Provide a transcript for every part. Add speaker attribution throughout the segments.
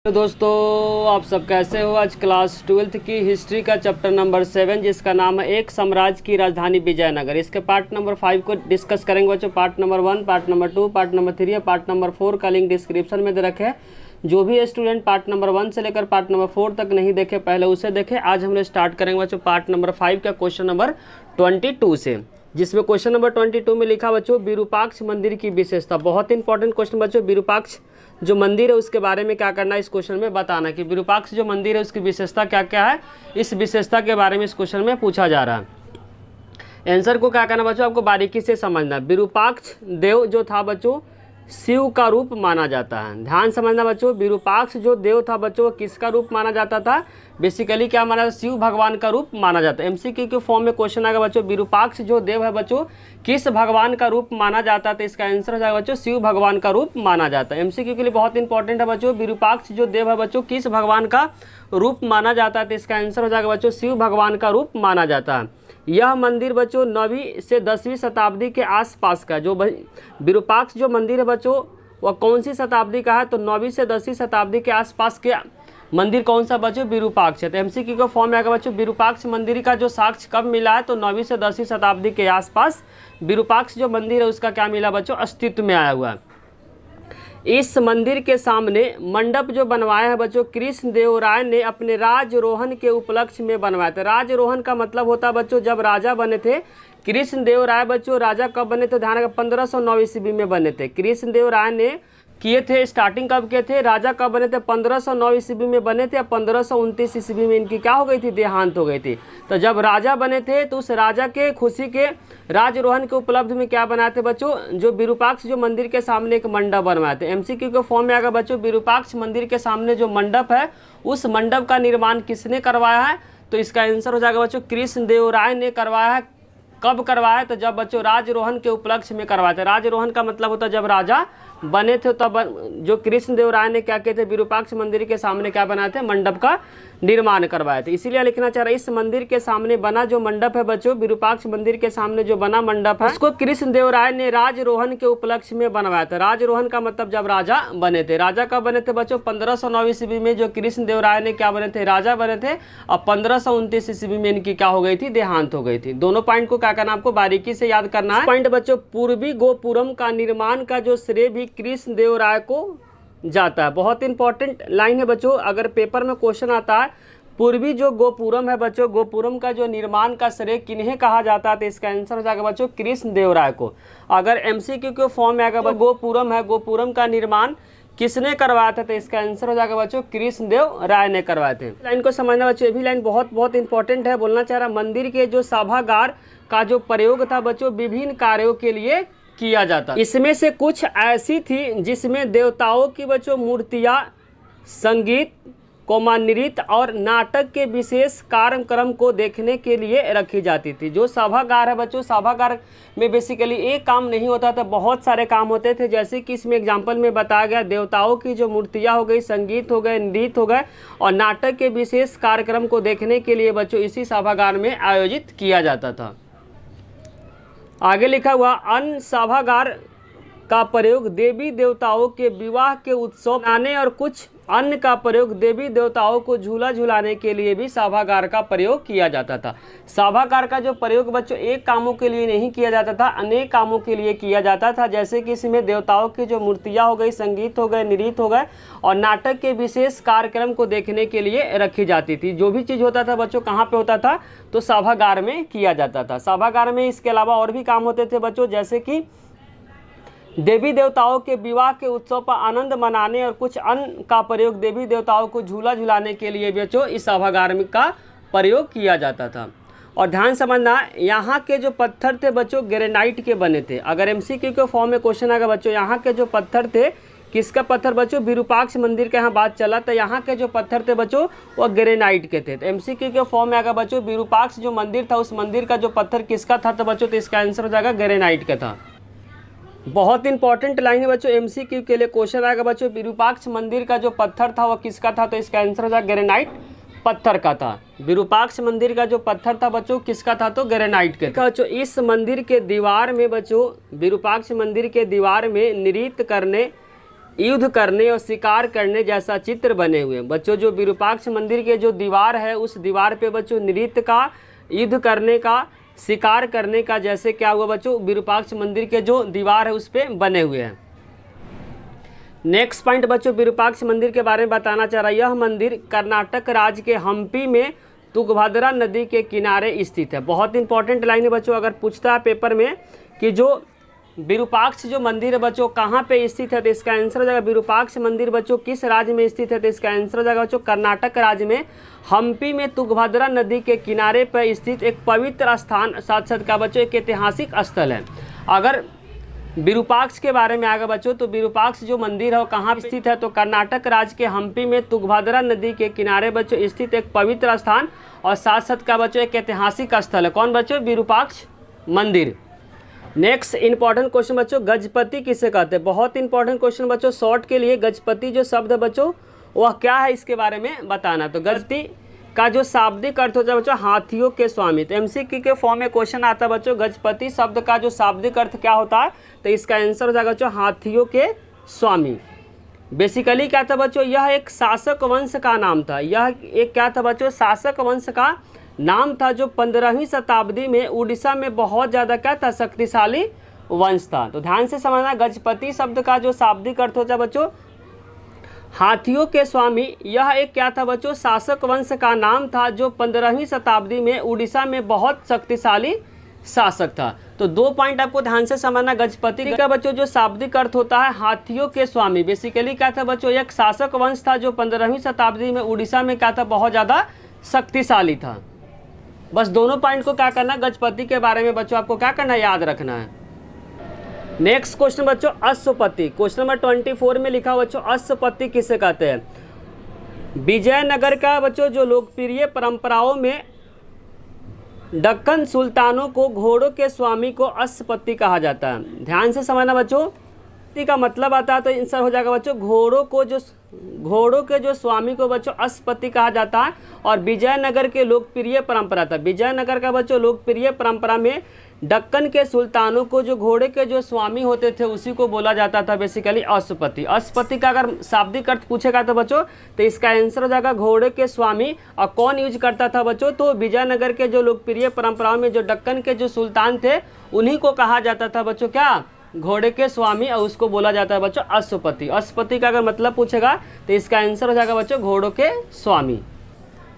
Speaker 1: तो दोस्तों आप सब कैसे हो। आज क्लास 12th की हिस्ट्री का चैप्टर नंबर 7 जिसका नाम है एक साम्राज्य की राजधानी विजयनगर, इसके पार्ट नंबर 5 को डिस्कस करेंगे बच्चों। Part number 1, part number 2, part number 3 और पार्ट नंबर 4 का लिंक डिस्क्रिप्शन में दे रखे हैं। जो भी स्टूडेंट पार्ट नंबर 1 से लेकर पार्ट नंबर 4 तक नहीं देखे पहले उसे देखे। आज हम लोग स्टार्ट करेंगे बच्चों पार्ट नंबर 5 का क्वेश्चन नंबर 22 से, जिसमें क्वेश्चन नंबर 22 में लिखा बच्चों विरूपाक्ष मंदिर की विशेषता। बहुत इंपॉर्टेंट क्वेश्चन बच्चों। विरूपाक्ष जो मंदिर है उसके बारे में क्या करना है इस क्वेश्चन में बताना कि विरूपाक्ष जो मंदिर है उसकी विशेषता क्या क्या है। इस विशेषता के बारे में इस क्वेश्चन में पूछा जा रहा है। आंसर को क्या करना बच्चों, आपको बारीकी से समझना। विरूपाक्ष देव जो था बच्चों शिव का रूप माना जाता है। ध्यान समझना बच्चों, विरूपाक्ष जो देव था बच्चों किसका रूप माना जाता था, बेसिकली क्या माना जाता, शिव भगवान का रूप माना जाता है। एमसीक्यू के फॉर्म में क्वेश्चन आएगा बच्चों विरूपाक्ष जो देव है बच्चों किस भगवान का रूप माना जाता है, तो इसका आंसर हो जाएगा बच्चों शिव भगवान का रूप माना जाता है। एमसीक्यू के लिए बहुत इंपॉर्टेंट है बच्चों, विरूपाक्ष जो देव है बच्चों किस भगवान का रूप माना जाता है, तो इसका आंसर हो जाएगा बच्चों शिव भगवान का रूप माना जाता है। यह मंदिर बच्चों 9वीं से 10वीं शताब्दी के आसपास का जो विरूपाक्ष जो मंदिर है बच्चों वह कौन सी शताब्दी का है, तो 9वीं से 10वीं शताब्दी के आसपास के मंदिर कौन सा बच्चों, विरूपाक्ष है। तो एमसीक्यू का फॉर्म में आएगा बच्चों विरूपाक्ष मंदिर का जो साक्ष्य कब मिला है, तो 9वीं से 10वीं शताब्दी के आसपास विरूपाक्ष जो मंदिर है उसका क्या मिला बच्चों, अस्तित्व में आया हुआ है। इस मंदिर के सामने मंडप जो बनवाया है बच्चों कृष्ण देव राय ने अपने राजरोहण के उपलक्ष्य में बनवाया था। राजरोहण का मतलब होता है बच्चों जब राजा बने थे कृष्ण देव राय बच्चों, राजा कब बने थे, ध्यान रखा 1509 ईस्वी में बने थे। कृष्ण देव राय ने किए थे, स्टार्टिंग कब किए थे, राजा कब बने थे 1509 ईस्वी में बने थे। 1529 ईस्वी में इनकी क्या हो गई थी, देहांत हो गई थी। तो जब राजा बने थे तो उस राजा के खुशी के राजरोहण के उपलब्ध में क्या बनाए थे बच्चों, जो विरूपाक्ष जो मंदिर के सामने एक मंडप बनवाए थे। एमसीक्यू के फॉर्म में आएगा बच्चों विरूपाक्ष मंदिर के सामने जो मंडप है उस मंडप का निर्माण किसने करवाया है, तो इसका आंसर हो जाएगा बच्चों कृष्ण देव राय ने करवाया है। कब करवाया, तो जब बच्चों राजरोहण के उपलक्ष्य में करवाए थे। राजरोहण का मतलब होता है जब राजा बने थे तब जो कृष्ण देव राय ने क्या किए थे, विरूपाक्ष मंदिर के सामने क्या बनाए थे, मंडप का निर्माण करवाए थे। इसीलिए लिखना चाह रहा है इस मंदिर के सामने बना जो मंडप है बच्चों, विरूपाक्ष मंदिर के सामने जो बना मंडप है उसको कृष्ण देव राय ने राजरोहण के उपलक्ष्य में बनवाया था। राजरोहण का मतलब जब राजा बने थे। राजा कब बने थे बच्चों, 1509 ईस्वी में जो कृष्ण देव राय ने क्या बने थे, राजा बने थे। और 1529 ईस्वी में इनकी क्या हो गई थी, देहांत हो गई थी। दोनों पॉइंट को क्या करना आपको बारीकी से याद करना है। पॉइंट बच्चों पूर्वी गोपुरम का निर्माण का जो श्रेय भी कृष्ण देव राय को जाता है। बहुत इंपॉर्टेंट लाइन है बच्चों, अगर पेपर में क्वेश्चन आता है पूर्वी जो गोपुरम है बच्चों, गोपुरम का जो निर्माण का श्रेय किन्हें कहा जाता है, तो इसका आंसर हो जाएगा बच्चों कृष्ण देव राय को। अगर एमसीक्यू के फॉर्म में आएगा गोपुरम है, गोपुरम का निर्माण किसने करवाया था, तो इसका आंसर हो जाएगा बच्चों कृष्ण देव राय ने करवाए थे। लाइन को समझना बच्चों, ये भी लाइन बहुत बहुत इंपॉर्टेंट है। बोलना चाह रहा मंदिर के जो सभागार का जो प्रयोग था बच्चों विभिन्न कार्यों के लिए किया जाता। इसमें से कुछ ऐसी थी जिसमें देवताओं की बच्चों मूर्तियाँ, संगीत नृत्य और नाटक के विशेष कार्यक्रम को देखने के लिए रखी जाती थी। जो सभागार है बच्चों, सभागार में बेसिकली एक काम नहीं होता था, बहुत सारे काम होते थे। जैसे कि इसमें एग्जांपल में बताया गया देवताओं की जो मूर्तियां हो गई, संगीत हो गए, नृत्य हो गए और नाटक के विशेष कार्यक्रम को देखने के लिए बच्चों इसी सभागार में आयोजित किया जाता था। आगे लिखा हुआ अन्य सभागार का प्रयोग देवी देवताओं के विवाह के उत्सव मनाने और कुछ अन्य का प्रयोग देवी देवताओं को झूला झुलाने के लिए भी सभागार का प्रयोग किया जाता था। सभागार का जो प्रयोग बच्चों एक कामों के लिए नहीं किया जाता था, अनेक कामों के लिए किया जाता था। जैसे कि इसमें देवताओं की जो मूर्तियाँ हो गई, संगीत हो गए, नृत्य हो गए और नाटक के विशेष कार्यक्रम को देखने के लिए रखी जाती थी। जो भी चीज़ होता था बच्चों कहाँ पे होता था, तो सभागार में किया जाता था। सभागार में इसके अलावा और भी काम होते थे बच्चों, जैसे कि देवी देवताओं के विवाह के उत्सव पर आनंद मनाने और कुछ अन्य का प्रयोग देवी देवताओं को झूला झुलाने के लिए बच्चों इस सभागार का प्रयोग किया जाता था। और ध्यान समझना यहाँ के जो पत्थर थे बच्चों ग्रेनाइट के बने थे। अगर एमसीक्यू के फॉर्म में क्वेश्चन आएगा बच्चों यहाँ के जो पत्थर थे, किसका पत्थर बच्चों, विरूपाक्ष मंदिर का यहाँ बात चला, तो यहाँ के जो पत्थर थे बच्चों वो ग्रेनाइट के थे। तो एमसीक्यू के फॉर्म में आएगा बच्चों विरूपाक्ष जो मंदिर था उस मंदिर का जो पत्थर किसका था, तो बच्चों तो इसका आंसर हो जाएगा ग्रेनाइट का था। बहुत इंपॉर्टेंट लाइन है बच्चों, एमसीक्यू के लिए क्वेश्चन आएगा बच्चों विरूपाक्ष मंदिर का जो पत्थर था वह किसका था, तो इसका आंसर हो जाएगा ग्रेनाइट पत्थर का था। विरूपाक्ष मंदिर का जो पत्थर था बच्चों किसका था, तो ग्रेनाइट के था। बच्चों इस मंदिर के दीवार में बच्चों विरूपाक्ष मंदिर के दीवार में नृत्य करने युद्ध करने और शिकार करने जैसा चित्र बने हुए। बच्चों जो विरूपाक्ष मंदिर के जो दीवार है उस दीवार पे बच्चों नृत्य का, युद्ध करने का, शिकार करने का जैसे क्या हुआ बच्चों, विरूपाक्ष मंदिर के जो दीवार है उस पे बने हुए हैं। नेक्स्ट पॉइंट बच्चों विरूपाक्ष मंदिर के बारे में बताना चाह रहा है। यह मंदिर कर्नाटक राज्य के हम्पी में तुंगभद्रा नदी के किनारे स्थित है। बहुत इंपॉर्टेंट लाइन है बच्चों, अगर पूछता है पेपर में कि जो विरूपाक्ष जो मंदिर है बच्चों कहाँ पे स्थित है, तो इसका आंसर हो जाएगा विरूपाक्ष मंदिर बच्चों किस राज्य में स्थित है, तो इसका आंसर हो जाएगा बच्चों कर्नाटक राज्य में हम्पी में तुंगभद्रा नदी के किनारे पर स्थित एक पवित्र स्थान, साथ साथ का बच्चों एक ऐतिहासिक स्थल है। अगर विरूपाक्ष के बारे में आएगा बच्चों तो विरूपाक्ष जो मंदिर है वो कहाँ स्थित है, तो कर्नाटक राज्य के हम्पी में तुंगभद्रा नदी के किनारे बच्चों स्थित एक पवित्र स्थान और साथ साथ का बच्चों एक ऐतिहासिक स्थल है। कौन बच्चों, विरूपाक्ष मंदिर। नेक्स्ट इंपॉर्टेंट क्वेश्चन बच्चों, गजपति किसे कहते हैं। बहुत इंपॉर्टेंट क्वेश्चन बच्चों, शॉर्ट के लिए गजपति जो शब्द है बच्चों वह क्या है इसके बारे में बताना। तो गजपति का जो शाब्दिक अर्थ होता है बच्चों हाथियों के स्वामी। तो एमसीक्यू के फॉर्म में क्वेश्चन आता है बच्चों गजपति शब्द का जो शाब्दिक अर्थ क्या होता है, तो इसका आंसर हो जाएगा बच्चों हाथियों के स्वामी। बेसिकली क्या था बच्चों, यह एक शासक वंश का नाम था। यह एक क्या था बच्चों, शासक वंश का नाम था जो 15वीं शताब्दी में उड़ीसा में बहुत ज़्यादा क्या था, शक्तिशाली वंश था। तो ध्यान से समझना, गजपति शब्द का जो शाब्दिक अर्थ होता है बच्चों हाथियों के स्वामी। यह एक क्या था बच्चों, शासक वंश का नाम था जो 15वीं शताब्दी में उड़ीसा में बहुत शक्तिशाली शासक था। तो 2 पॉइंट आपको ध्यान से समझना। गजपति का बच्चों जो शाब्दिक अर्थ होता है हाथियों के स्वामी। बेसिकली क्या था बच्चों, एक शासक वंश था जो 15वीं शताब्दी में उड़ीसा में क्या था, बहुत ज़्यादा शक्तिशाली था। बस दोनों पॉइंट को क्या करना, गजपति के बारे में बच्चों आपको क्या करना, याद रखना है। नेक्स्ट क्वेश्चन बच्चों अश्वपति, क्वेश्चन नंबर 24 में लिखा बच्चों अश्वपति किसे कहते हैं। विजयनगर का बच्चों जो लोकप्रिय परंपराओं में दक्कन सुल्तानों को घोड़ों के स्वामी को अश्वपति कहा जाता है। ध्यान से समझना बच्चों, का मतलब आता है तो आंसर हो जाएगा बच्चों घोड़ों के जो स्वामी को बच्चों अश्वपति कहा जाता है। और विजयनगर के लोकप्रिय परंपरा था, विजयनगर का बच्चों लोकप्रिय परंपरा में दक्कन के सुल्तानों को जो घोड़े के जो स्वामी होते थे उसी को बोला जाता था बेसिकली अश्वपति। अश्वपति का अगर शाब्दिक अर्थ पूछेगा तो बच्चों तो इसका आंसर हो जाएगा घोड़े के स्वामी। और कौन यूज करता था बच्चों, तो विजयनगर के जो लोकप्रिय परंपराओं में जो दक्कन के जो सुल्तान थे उन्हीं को कहा जाता था बच्चों क्या, घोड़े के स्वामी, और उसको बोला जाता है बच्चों अश्वपति। अश्वपति का अगर मतलब पूछेगा तो इसका आंसर हो जाएगा बच्चों घोड़ों के स्वामी।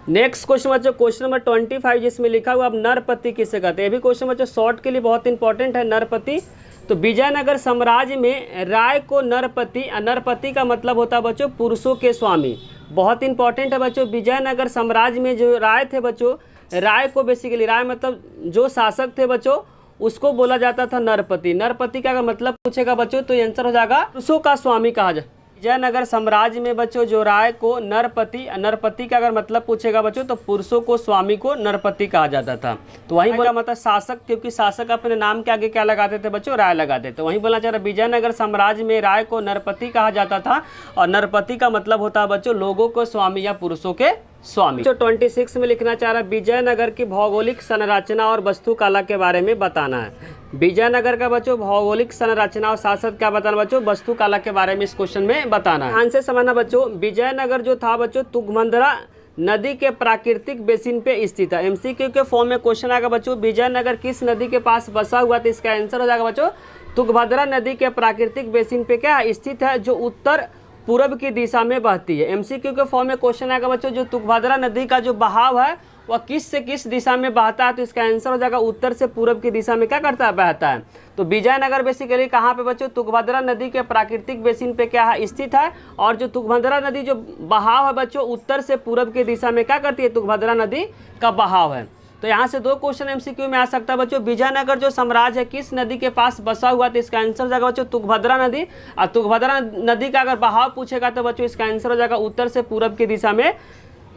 Speaker 1: नेक्स्ट क्वेश्चन बच्चों क्वेश्चन नंबर 25 जिसमें लिखा हुआ अब नरपति किसे कहते हैं। ये भी क्वेश्चन बच्चों शॉर्ट के लिए बहुत इंपॉर्टेंट है। नरपति, तो विजयनगर साम्राज्य में राय को नरपति का मतलब होता है बच्चों पुरुषों के स्वामी। बहुत इंपॉर्टेंट है बच्चों, विजयनगर साम्राज्य में जो राय थे बच्चों, राय को बेसिकली राय मतलब जो शासक थे बच्चों उसको बोला जाता था नरपति। नरपति का अगर मतलब पूछेगा बच्चों तो आंसर हो जाएगा पुरुषों का स्वामी कहा जाए। विजयनगर साम्राज्य में बच्चों जो राय को नरपति का अगर मतलब पूछेगा बच्चों तो पुरुषों को स्वामी को नरपति कहा जाता था। तो वहीं बोला मतलब शासक, क्योंकि शासक अपने नाम के आगे क्या लगाते थे बच्चों, राय लगाते थे। वहीं बोलना चाह रहा विजयनगर साम्राज्य में राय को नरपति कहा जाता था और नरपति का मतलब होता है बच्चों लोगों को स्वामी या पुरुषों के स्वामी। जो 26 में लिखना चाह रहा है विजयनगर की भौगोलिक संरचना और वास्तुकला के बारे में बताना है। विजयनगर का बच्चों भौगोलिक संरचना और साथ साथ क्या बताना बच्चों, वास्तुकला के बारे में इस क्वेश्चन में बताना है। ध्यान से समझना बच्चों, विजयनगर जो था बच्चों तुंगभद्रा नदी के प्राकृतिक बेसिन पे स्थित है। एमसीक्यू के फॉर्म में क्वेश्चन आएगा बच्चों विजयनगर किस नदी के पास बसा हुआ, तो इसका आंसर हो जाएगा बच्चों तुंगभद्रा नदी के प्राकृतिक बेसिन पे क्या स्थित है, जो उत्तर पूर्व की दिशा में बहती है। एमसीक्यू के फॉर्म में क्वेश्चन आएगा बच्चों जो तुंगभद्रा नदी का जो बहाव है वह किस से किस दिशा में बहता है, तो इसका आंसर हो जाएगा उत्तर से पूर्व की दिशा में क्या करता है, बहता है। तो विजयनगर बेसिकली कहाँ पे बच्चों, तुंगभद्रा नदी के प्राकृतिक बेसिन पे क्या है स्थित है। और जो तुंगभद्रा नदी जो बहाव है बच्चों उत्तर से पूर्व की दिशा में क्या करती है, तुंगभद्रा नदी का बहाव है। तो यहाँ से 2 क्वेश्चन एमसीक्यू में आ सकता है बच्चों। विजयनगर जो साम्राज्य है किस नदी के पास बसा हुआ, तो इसका आंसर हो जाएगा बच्चों तुंगभद्रा नदी। और तुंगभद्रा नदी का अगर बहाव पूछेगा तो बच्चों इसका आंसर हो जाएगा उत्तर से पूरब की दिशा में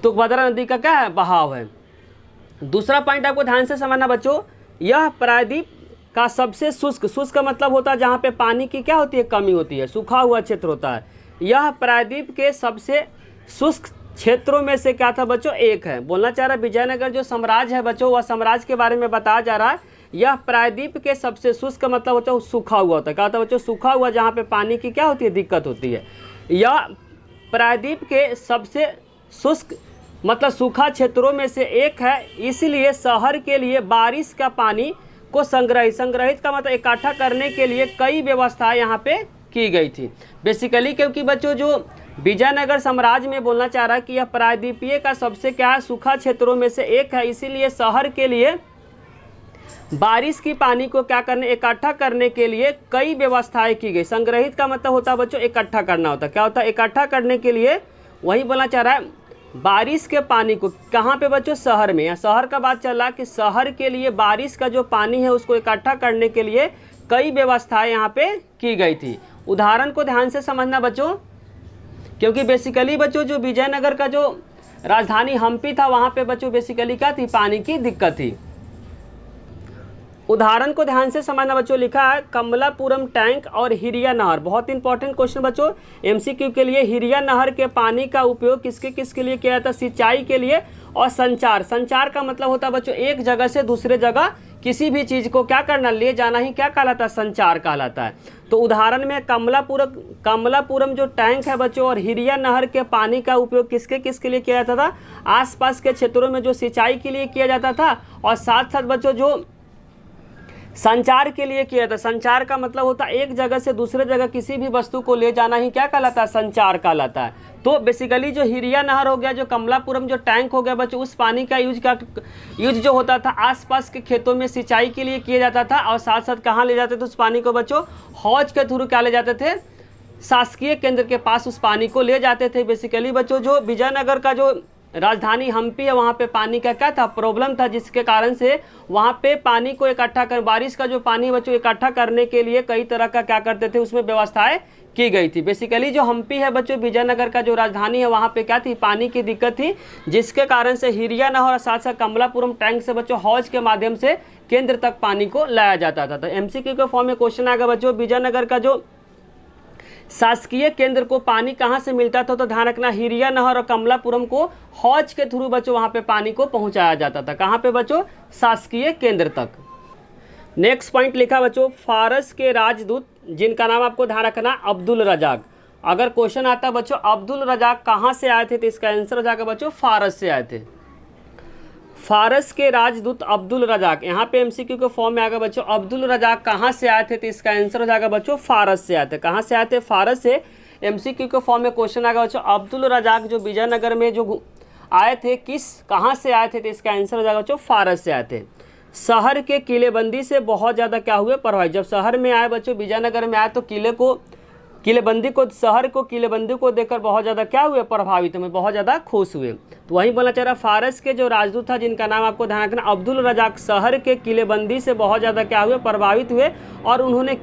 Speaker 1: तुंगभद्रा नदी का क्या है, बहाव है। दूसरा पॉइंट आपको ध्यान से समझना बच्चों, यह प्रायद्वीप का सबसे शुष्क का मतलब होता है जहाँ पे पानी की क्या होती है, कमी होती है, सूखा हुआ क्षेत्र होता है। यह प्रायद्वीप के सबसे शुष्क क्षेत्रों में से क्या था बच्चों, एक है। बोलना चाह रहा है विजयनगर जो साम्राज्य है बच्चों वह साम्राज्य के बारे में बताया जा रहा है यह प्रायद्वीप के सबसे शुष्क मतलब होता है सूखा हुआ होता है। क्या होता है बच्चों? सूखा हुआ, जहाँ पे पानी की क्या होती है? दिक्कत होती है। यह प्रायद्वीप के सबसे शुष्क मतलब सूखा क्षेत्रों में से एक है, इसलिए शहर के लिए बारिश का पानी को संग्रहित का मतलब इकट्ठा करने के लिए कई व्यवस्थाएं यहाँ पे की गई थी। बेसिकली क्योंकि बच्चों जो विजयनगर साम्राज्य में बोलना चाह रहा है कि यह प्रायद्वीपीय का सबसे क्या है? सूखा क्षेत्रों में से एक है, इसीलिए शहर के लिए बारिश की पानी को क्या करने? इकट्ठा करने के लिए कई व्यवस्थाएं की गई। संग्रहित का मतलब होता है बच्चों इकट्ठा करना होता है। क्या होता है? इकट्ठा करने के लिए वही बोलना चाह रहा है बारिश के पानी को कहाँ पे बच्चों? शहर में। या शहर का बात चल रहा है कि शहर के लिए बारिश का जो पानी है उसको इकट्ठा करने के लिए कई व्यवस्थाएं यहाँ पे की गई थी। उदाहरण को ध्यान से समझना बच्चों, क्योंकि बेसिकली बच्चों जो विजयनगर का जो राजधानी हम्पी था वहाँ पे बच्चों बेसिकली क्या थी? पानी की दिक्कत थी। उदाहरण को ध्यान से समझना बच्चों, लिखा है कमलापुरम टैंक और हिरिया नहर। बहुत इंपॉर्टेंट क्वेश्चन बच्चों एमसीक्यू के लिए। हिरिया नहर के पानी का उपयोग किसके लिए किया जाता? सिंचाई के लिए और संचार। संचार का मतलब होता है बच्चों एक जगह से दूसरे जगह किसी भी चीज़ को क्या करना? ले जाना ही क्या कहलाता है? संचार कहलाता है। तो उदाहरण में कमलापुरम जो टैंक है बच्चों और हिरिया नहर के पानी का उपयोग किसके लिए किया जाता था? आसपास के क्षेत्रों में जो सिंचाई के लिए किया जाता था और साथ साथ बच्चों जो संचार के लिए किया था। संचार का मतलब होता है एक जगह से दूसरे जगह किसी भी वस्तु को ले जाना ही क्या कहलाता है? संचार कहलाता है। तो बेसिकली जो हिरिया नहर हो गया, जो कमलापुरम जो टैंक हो गया बच्चों, उस पानी का यूज जो होता था आसपास के खेतों में सिंचाई के लिए किया जाता था। और साथ साथ कहाँ ले जाते थे उस पानी को बच्चों? हौज के थ्रू क्या ले जाते थे? शासकीय केंद्र के पास उस पानी को ले जाते थे। बेसिकली बच्चों जो विजयनगर का जो राजधानी हम्पी है वहाँ पे पानी का क्या था? प्रॉब्लम था, जिसके कारण से वहाँ पे पानी को इकट्ठा कर बारिश का जो पानी बच्चों इकट्ठा करने के लिए कई तरह का क्या करते थे? उसमें व्यवस्थाएं की गई थी। बेसिकली जो हम्पी है बच्चों विजयनगर का जो राजधानी है वहाँ पे क्या थी? पानी की दिक्कत थी, जिसके कारण से हिरिया नहर और साथ साथ कमलापुरम टैंक से बच्चों हौज के माध्यम से केंद्र तक पानी को लाया जाता था। तो एमसीक्यू के फॉर्म में क्वेश्चन आएगा बच्चों विजयनगर का जो शासकीय केंद्र को पानी कहाँ से मिलता था? तो ध्यान रखना हिरिया नहर और कमलापुरम को हौज के थ्रू बच्चों वहाँ पे पानी को पहुँचाया जाता था। कहाँ पे बच्चों? शासकीय केंद्र तक। नेक्स्ट पॉइंट लिखा बच्चों फारस के राजदूत जिनका नाम आपको ध्यान रखना अब्दुल रजाक। अगर क्वेश्चन आता है बच्चों अब्दुल रजाक कहाँ से आए थे तो इसका आंसर हो जाएगा बच्चों फारस से आए थे। फारस के राजदूत अब्दुल रजाक, यहाँ पे एमसीक्यू के फॉर्म में आएगा बच्चों अब्दुल रजाक कहाँ से आए थे तो इसका आंसर हो जाएगा बच्चों फारस से आए थे। कहाँ से आए थे? फारस से। एमसीक्यू के फॉर्म में क्वेश्चन आएगा बच्चों अब्दुल रजाक जो विजयनगर में जो आए थे कहाँ से आए थे तो इसका आंसर हो जाएगा बच्चों फारस से आए थे। शहर के किलेबंदी से बहुत ज़्यादा क्या हुए? प्रभावित। जब शहर में आए बच्चों विजयनगर में आए तो शहर को किलेबंदी को देखकर बहुत ज़्यादा क्या हुए? प्रभावित हुए, बहुत ज़्यादा खुश हुए। तो वही बोलना चाह रहा फारस के जो राजदूत था जिनका नाम आपको ध्यान रखना अब्दुल रजाक शहर के किलेबंदी से बहुत ज़्यादा क्या हुए? प्रभावित हुए और उन्होंने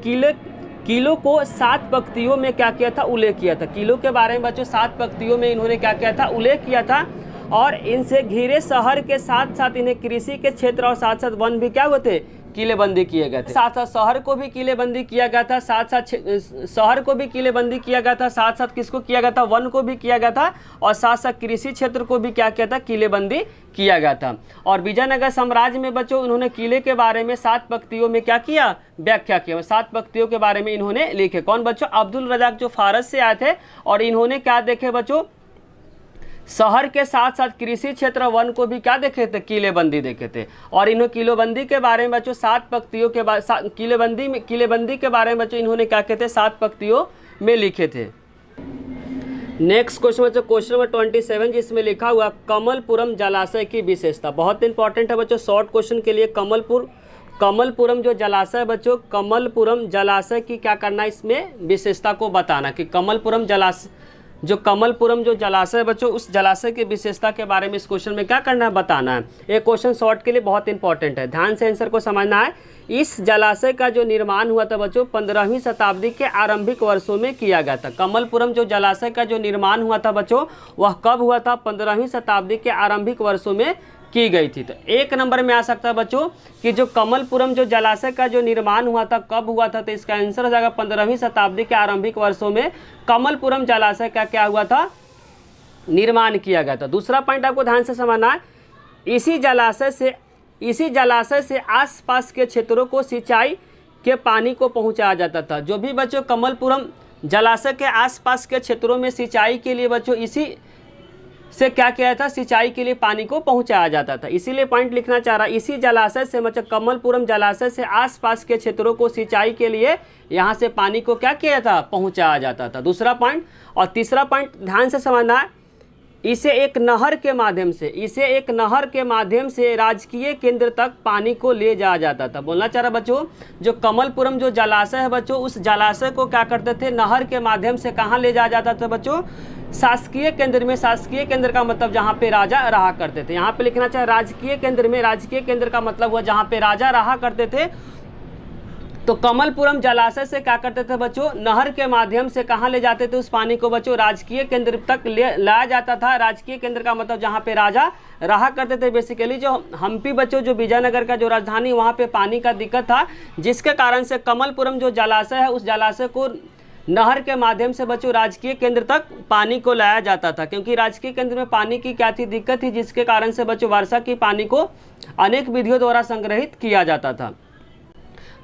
Speaker 1: किलों को 7 पंक्तियों में क्या किया था? उल्लेख किया था। किलों के बारे में बच्चों 7 पंक्तियों में इन्होंने क्या किया था? उल्लेख किया था। और इनसे घिरे शहर के साथ साथ इन्हें कृषि के क्षेत्र और साथ साथ वन भी क्या हुए थे? किलेबंदी किए गए थे। साथ साथ शहर को भी किलेबंदी किया गया था, शहर को भी किलेबंदी किया गया था, साथ साथ किसको किया गया था? वन को भी किया गया था और साथ साथ कृषि क्षेत्र को भी क्या किया था? किलेबंदी किया गया था। और विजयनगर साम्राज्य में बच्चों उन्होंने किले के बारे में 7 पंक्तियों में क्या किया? व्याख्या किया। 7 पंक्तियों के बारे में इन्होंने लिखे। कौन बच्चों? अब्दुल रजाक जो फारस से आए थे और इन्होंने क्या देखे बच्चों? शहर के साथ साथ कृषि क्षेत्र वन को भी क्या देखे थे? किलेबंदी देखे थे। और इन्होंने किलेबंदी के बारे में बच्चों 7 पंक्तियों के बाद किलेबंदी के बारे में बच्चों इन्होंने क्या कहते? 7 पंक्तियों में लिखे थे। नेक्स्ट क्वेश्चन बच्चों क्वेश्चन नंबर 27 जिसमें लिखा हुआ कमलपुरम जलाशय की विशेषता। बहुत इंपॉर्टेंट है बच्चों शॉर्ट क्वेश्चन के लिए। कमलपुरम जो जलाशय बच्चों कमलपुरम जलाशय की क्या करना है? इसमें विशेषता को बताना कि कमलपुरम जो जलाशय बच्चों उस जलाशय की विशेषता के बारे में इस क्वेश्चन में क्या करना है? बताना है। ये क्वेश्चन शॉर्ट के लिए बहुत इंपॉर्टेंट है, ध्यान से आंसर को समझना है। इस जलाशय का जो निर्माण हुआ था बच्चों 15वीं शताब्दी के आरंभिक वर्षों में किया गया था। कमलपुरम जो जलाशय का जो निर्माण हुआ था बच्चों वह कब हुआ था? 15वीं शताब्दी के आरंभिक वर्षों में की गई थी। तो 1 नंबर में आ सकता है बच्चों कि जो कमलपुरम जो जलाशय का जो निर्माण हुआ था कब हुआ था? तो इसका आंसर हो जाएगा 15वीं शताब्दी के आरंभिक वर्षों में कमलपुरम जलाशय का क्या हुआ था? निर्माण किया गया था। दूसरा पॉइंट आपको ध्यान से समझना है, इसी जलाशय से इसी जलाशय से आसपास के क्षेत्रों को सिंचाई के पानी को पहुंचाया जाता था। जो भी बच्चों कमलपुरम जलाशय के आसपास के क्षेत्रों में सिंचाई के लिए बच्चों इसी से क्या किया था, सिंचाई के लिए पानी को पहुंचाया जाता था। इसीलिए पॉइंट लिखना चाह रहा, इसी जलाशय से मतलब कमलपुरम जलाशय से आसपास के क्षेत्रों को सिंचाई के लिए यहाँ से पानी को क्या किया था, पहुंचाया जाता था। दूसरा पॉइंट। और तीसरा पॉइंट ध्यान से समझना है, इसे एक नहर के माध्यम से राजकीय केंद्र तक पानी को ले जाया जाता था। बोलना चाह रहा बच्चों, जो कमलपुरम जो जलाशय है बच्चों, उस जलाशय को क्या करते थे, नहर के माध्यम से कहाँ ले जाया जाता था बच्चों, शासकीय केंद्र में। शासकीय केंद्र का मतलब जहाँ पे राजा रहा करते थे। यहाँ पे लिखना चाहे राजकीय केंद्र में, राजकीय केंद्र का मतलब हुआ जहाँ पे राजा रहा करते थे। तो कमलपुरम जलाशय से क्या करते थे बच्चों, नहर के माध्यम से कहाँ ले जाते थे उस पानी को बच्चों, राजकीय केंद्र तक ले लाया जाता था। राजकीय केंद्र का मतलब जहाँ पे राजा रहा करते थे। बेसिकली जो हम्पी बच्चों, जो विजयनगर का जो राजधानी, वहाँ पे पानी का दिक्कत था, जिसके कारण से कमलपुरम जो जलाशय है उस जलाशय को नहर के माध्यम से बच्चों राजकीय केंद्र तक पानी को लाया जाता था। क्योंकि राजकीय केंद्र में पानी की क्या थी, दिक्कत थी, जिसके कारण से बच्चों वर्षा की पानी को अनेक विधियों द्वारा संग्रहित किया जाता था।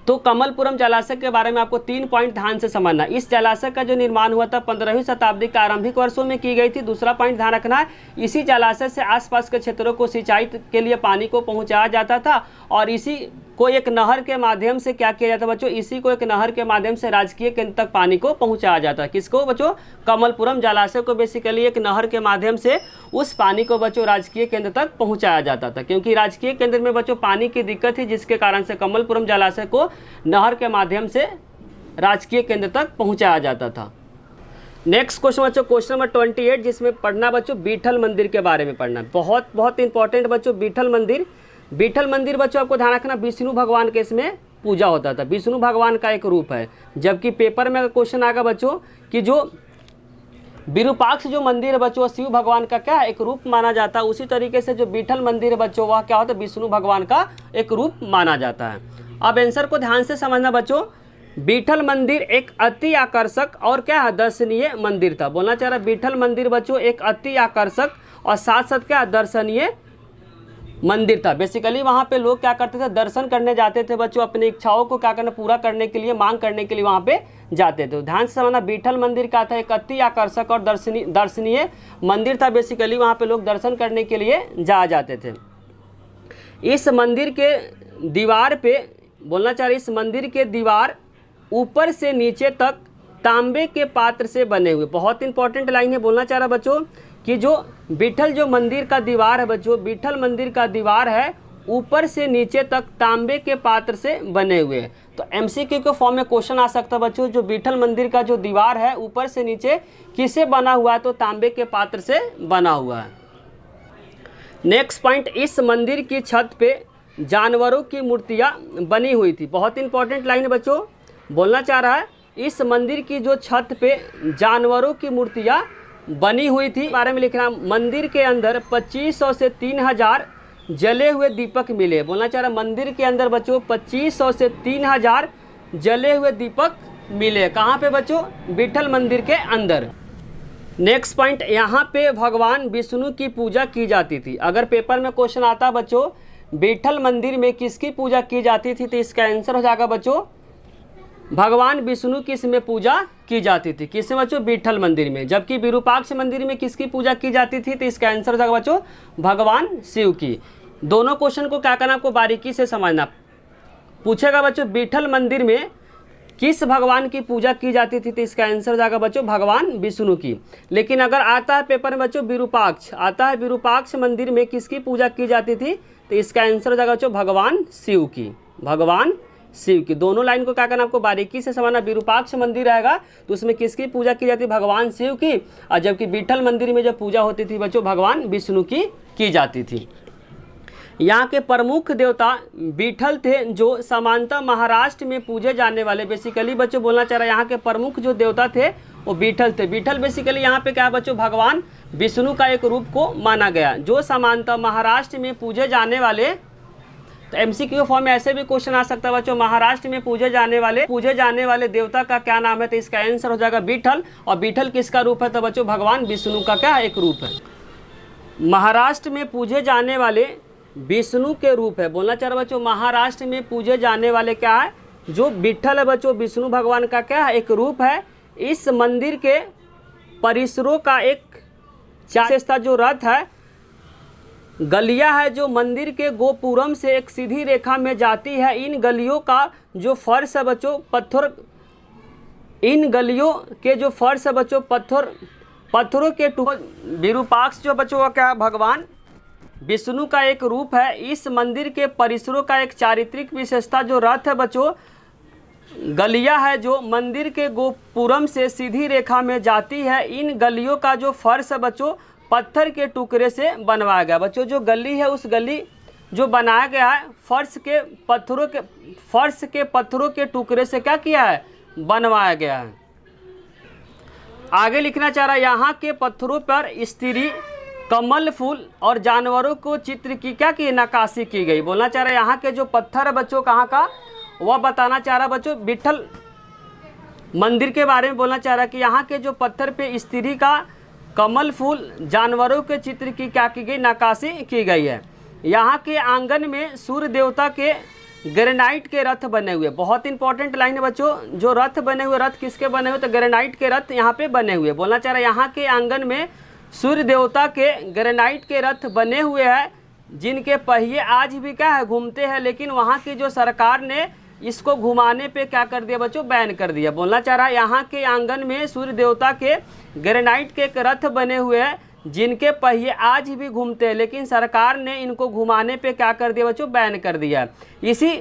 Speaker 1: तो कमलपुरम जलाशय के बारे में आपको 3 पॉइंट ध्यान से समझना। इस जलाशय का जो निर्माण हुआ था 15वीं शताब्दी के आरंभिक वर्षों में की गई थी। दूसरा पॉइंट ध्यान रखना है, इसी जलाशय से आसपास के क्षेत्रों को सिंचाई के लिए पानी को पहुंचाया जाता था। और इसी को एक नहर के माध्यम से क्या किया जाता बच्चों, इसी को एक नहर के माध्यम से राजकीय केंद्र तक पानी को पहुंचाया जाता है। किसको बच्चों, कमलपुरम जलाशय को बेसिकली एक नहर के माध्यम से उस पानी को बच्चों राजकीय केंद्र तक पहुंचाया जाता था। क्योंकि राजकीय केंद्र में बच्चों पानी की दिक्कत थी, जिसके कारण से कमलपुरम जलाशय को नहर के माध्यम से राजकीय केंद्र तक पहुंचाया जाता था। नेक्स्ट क्वेश्चन बच्चों, क्वेश्चन नंबर 28, जिसमें पढ़ना बच्चों बीठल मंदिर के बारे में पढ़ना है। बहुत बहुत इंपॉर्टेंट बच्चों बीठल मंदिर। बीठल मंदिर बच्चों आपको ध्यान रखना, विष्णु भगवान के इसमें पूजा होता था। विष्णु भगवान का एक रूप है। जबकि पेपर में क्वेश्चन आएगा बच्चों कि जो विरूपाक्ष जो मंदिर है बच्चों, शिव भगवान का क्या है, एक रूप माना जाता है। उसी तरीके से जो बीठल मंदिर है बच्चों, वह क्या होता है, विष्णु भगवान का एक रूप माना जाता है। अब आंसर को ध्यान से समझना बच्चों। बीठल मंदिर एक अति आकर्षक और क्या है, दर्शनीय मंदिर था। बोलना चाह रहा बीठल मंदिर बच्चों एक अति आकर्षक और साथ साथ क्या दर्शनीय मंदिर था। बेसिकली वहाँ पे लोग क्या करते थे, दर्शन करने जाते थे बच्चों, अपनी इच्छाओं को क्या करना, पूरा करने के लिए, मांग करने के लिए वहाँ पे जाते थे। ध्यान से समझना, बीठल मंदिर का था एक अति आकर्षक और दर्शनीय मंदिर था। बेसिकली वहाँ पे लोग दर्शन करने के लिए जाते थे। इस मंदिर के दीवार पे, बोलना चाह रही, इस मंदिर के दीवार ऊपर से नीचे तक तांबे के पात्र से बने हुए। बहुत इंपॉर्टेंट लाइन है। बोलना चाह रहा बच्चों कि जो बीठल जो मंदिर का दीवार है बच्चों, बीठल मंदिर का दीवार है ऊपर से नीचे तक तांबे के पात्र से बने हुए। तो एमसीक्यू के फॉर्म में क्वेश्चन आ सकता है बच्चों, जो बीठल मंदिर का जो दीवार है ऊपर से नीचे किससे बना हुआ है, तो तांबे के पात्र से बना हुआ है। नेक्स्ट पॉइंट, इस मंदिर की छत पे जानवरों की मूर्तियाँ बनी हुई थी। बहुत इंपॉर्टेंट लाइन है बच्चों। बोलना चाह रहा है, इस मंदिर की जो छत पे जानवरों की मूर्तियाँ बनी हुई थी, बारे में लिखना। मंदिर के अंदर 2500 से 3000 जले हुए दीपक मिले। बोलना चाह रहा, मंदिर के अंदर बच्चों 2500 से 3000 जले हुए दीपक मिले। कहाँ पे बच्चों, बीठल मंदिर के अंदर। नेक्स्ट पॉइंट, यहाँ पे भगवान विष्णु की पूजा की जाती थी। अगर पेपर में क्वेश्चन आता बच्चों बीठल मंदिर में किसकी पूजा की जाती थी, तो इसका आंसर हो जाएगा बच्चों भगवान विष्णु की इसमें पूजा की जाती थी। किसमें बच्चों, बीठल मंदिर में। जबकि विरूपाक्ष मंदिर में किसकी पूजा की जाती थी, तो इसका आंसर हो जाएगा बच्चों भगवान शिव की। दोनों क्वेश्चन को क्या करना, आपको बारीकी से समझना। पूछेगा बच्चों बीठल मंदिर में किस भगवान की पूजा की जाती थी, तो इसका आंसर हो जाएगा बच्चों भगवान विष्णु की। लेकिन अगर आता है पेपर में बच्चों विरूपाक्ष, आता है विरूपाक्ष मंदिर में किसकी पूजा की जाती थी, तो इसका आंसर हो जाएगा बच्चों भगवान शिव की। भगवान शिव की। दोनों लाइन को क्या करना, आपको बारीकी से समझना। विरूपाक्ष मंदिर रहेगा तो उसमें किसकी पूजा की जाती, भगवान शिव की। और जबकि बीठल मंदिर में जब पूजा होती थी बच्चों भगवान विष्णु की जाती थी। यहाँ के प्रमुख देवता बीठल थे, जो सामान्यतः महाराष्ट्र में पूजे जाने वाले। बेसिकली बच्चों बोलना चाह रहा है, यहाँ के प्रमुख जो देवता थे वो बीठल थे। बीठल बेसिकली यहाँ पे क्या है बच्चों, भगवान विष्णु का एक रूप को माना गया, जो सामान्यतः महाराष्ट्र में पूजे जाने वाले। तो एमसीक्यू फॉर्म में ऐसे भी क्वेश्चन आ सकता है बच्चों, महाराष्ट्र में पूजे जाने वाले देवता का क्या नाम है, तो इसका आंसर हो जाएगा बीठल। और बीठल किसका रूप है, तो बच्चों भगवान विष्णु का क्या एक रूप है। महाराष्ट्र में पूजे जाने वाले विष्णु के रूप है। बोलना चाह रहे बच्चों, महाराष्ट्र में पूजे जाने वाले क्या है, जो विट्ठल है बच्चों, विष्णु भगवान का क्या है, एक रूप है। इस मंदिर के परिसरों का एक विशेषता जो रथ है, गलियां है जो मंदिर के गोपुरम से एक सीधी रेखा में जाती है। इन गलियों का जो फर्श है बच्चों, इन गलियों के जो फर्श है बच्चों, पत्थरों के टुकड़े, विरूपाक्ष जो बच्चों का क्या है, भगवान विष्णु का एक रूप है। इस मंदिर के परिसरों का एक चारित्रिक विशेषता जो रथ है बच्चों, गलियां है जो मंदिर के गोपुरम से सीधी रेखा में जाती है। इन गलियों का जो फर्श है बच्चों, पत्थर के टुकड़े से बनवाया गया। बच्चों जो गली है, उस गली जो बनाया गया है, फर्श के पत्थरों के टुकड़े से क्या किया है, बनवाया गया है। आगे लिखना चाह रहा है, यहाँ के पत्थरों पर स्त्री, कमल फूल और जानवरों को चित्र की क्या की, नक्काशी की गई। बोलना चाह रहा है, यहाँ के जो पत्थर है बच्चों, कहाँ का, वह बताना चाह रहा है बच्चों, विट्ठल मंदिर के बारे में बोलना चाह रहा है कि यहाँ के जो पत्थर पे स्त्री का, कमल फूल, जानवरों के चित्र की क्या की गई, नक्काशी की गई है। यहाँ के आंगन में सूर्य देवता के ग्रेनाइट के रथ बने हुए। बहुत इंपॉर्टेंट लाइन है बच्चों, जो रथ बने हुए, रथ किसके बने हुए, तो ग्रेनाइट के रथ यहाँ पे बने हुए। बोलना चाह रहा है, यहाँ के आंगन में सूर्य देवता के ग्रेनाइट के रथ बने हुए हैं, जिनके पहिए आज भी क्या है, घूमते हैं। लेकिन वहाँ की जो सरकार ने इसको घुमाने पे क्या कर दिया बच्चों, बैन कर दिया। बोलना चाह रहा है, यहाँ के आंगन में सूर्य देवता के ग्रेनाइट के एक रथ बने हुए हैं, जिनके पहिए आज भी घूमते हैं, लेकिन सरकार ने इनको घुमाने पे क्या कर दिया बच्चों, बैन कर दिया। इसी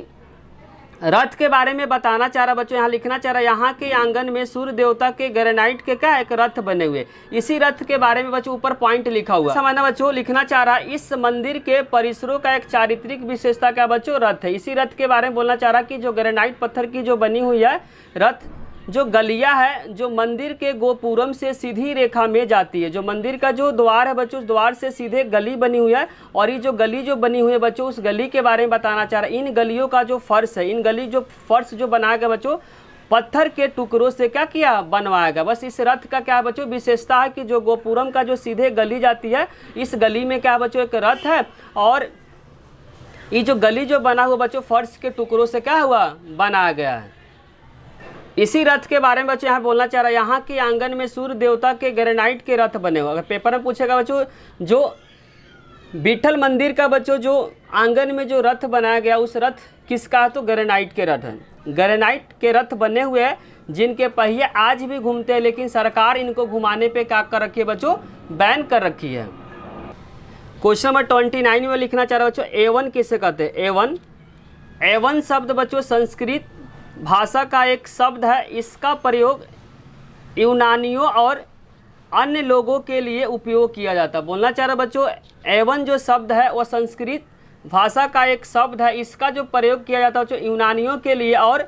Speaker 1: रथ के बारे में बताना चाह रहा बच्चों, यहाँ लिखना चाह रहा है, यहाँ के आंगन में सूर्य देवता के ग्रेनाइट के क्या एक रथ बने हुए। इसी रथ के बारे में बच्चों ऊपर पॉइंट लिखा हुआ समझना बच्चों। लिखना चाह रहा है, इस मंदिर के परिसरों का एक चारित्रिक विशेषता क्या बच्चों, रथ है। इसी रथ के बारे में बोलना चाह रहा कि जो ग्रेनाइट पत्थर की जो बनी हुई है रथ, जो गलियां है जो मंदिर के गोपुरम से सीधी रेखा में जाती है। जो मंदिर का जो द्वार है बच्चों, उस द्वार से सीधे गली बनी हुई है। और ये जो गली जो बनी हुई है बच्चों, उस गली के बारे में बताना चाह रहा है। इन गलियों का जो फर्श है, इन गली जो फर्श जो बनाया गया बच्चों, पत्थर के टुकड़ों से क्या किया, बनवाया गया। बस इस रथ का क्या है बच्चों, विशेषता है कि जो गोपुरम का जो सीधे गली जाती है, इस गली में क्या बच्चों, एक रथ है। और ये जो गली जो बना हुआ बच्चों, फर्श के टुकड़ों से क्या हुआ, बनाया गया है। इसी रथ के बारे में बच्चों यहाँ बोलना चाह रहा है, यहाँ के आंगन में सूर्य देवता के ग्रेनाइट के रथ बने हुए। अगर पेपर में पूछेगा बच्चों, जो विट्ठल मंदिर का बच्चों जो आंगन में जो रथ बनाया गया, उस रथ किसका है, तो ग्रेनाइट के रथ है। ग्रेनाइट के रथ बने हुए हैं, जिनके पहिए आज भी घूमते हैं, लेकिन सरकार इनको घुमाने पे क्या कर रखी है बच्चों, बैन कर रखी है। क्वेश्चन नंबर 29 में लिखना चाह रहा है बच्चों, एवन किसे कहते हैं, एवन। एवन शब्द बच्चों संस्कृत भाषा का एक शब्द है। इसका प्रयोग यूनानियों और अन्य लोगों के लिए उपयोग किया जाता है। बोलना चाह रहा बच्चों, एवन जो शब्द है वह संस्कृत भाषा का एक शब्द है। इसका जो प्रयोग किया जाता है बच्चों, यूनानियों के लिए और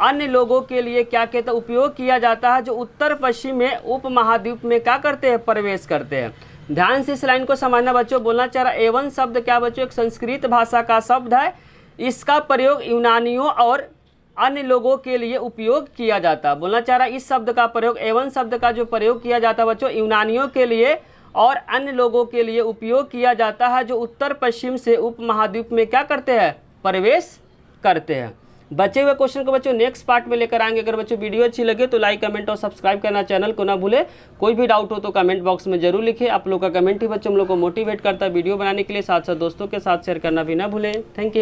Speaker 1: अन्य लोगों के लिए क्या कहते हैं, उपयोग किया जाता है, जो उत्तर पश्चिम में उपमहाद्वीप में क्या करते हैं, प्रवेश करते हैं। ध्यान से इस लाइन को समझना बच्चों। बोलना चाह रहा एवन शब्द क्या बच्चों, एक संस्कृत भाषा का शब्द है। इसका प्रयोग यूनानियों और अन्य लोगों के लिए उपयोग किया जाता है। बोलना चाह रहा है, इस शब्द का प्रयोग, एवन शब्द का जो प्रयोग किया जाता है बच्चों, यूनानियों के लिए और अन्य लोगों के लिए उपयोग किया जाता है, जो उत्तर पश्चिम से उपमहाद्वीप में क्या करते हैं, प्रवेश करते हैं। बचे हुए क्वेश्चन को बच्चों नेक्स्ट पार्ट में लेकर आएंगे। अगर बच्चों वीडियो अच्छी लगे तो लाइक, कमेंट और सब्सक्राइब करना चैनल को ना भूले। कोई भी डाउट हो तो कमेंट बॉक्स में जरूर लिखिए। आप लोग का कमेंट ही बच्चों हम लोग को मोटिवेट करता है वीडियो बनाने के लिए। साथ साथ दोस्तों के साथ शेयर करना भी ना भूलें। Thank you.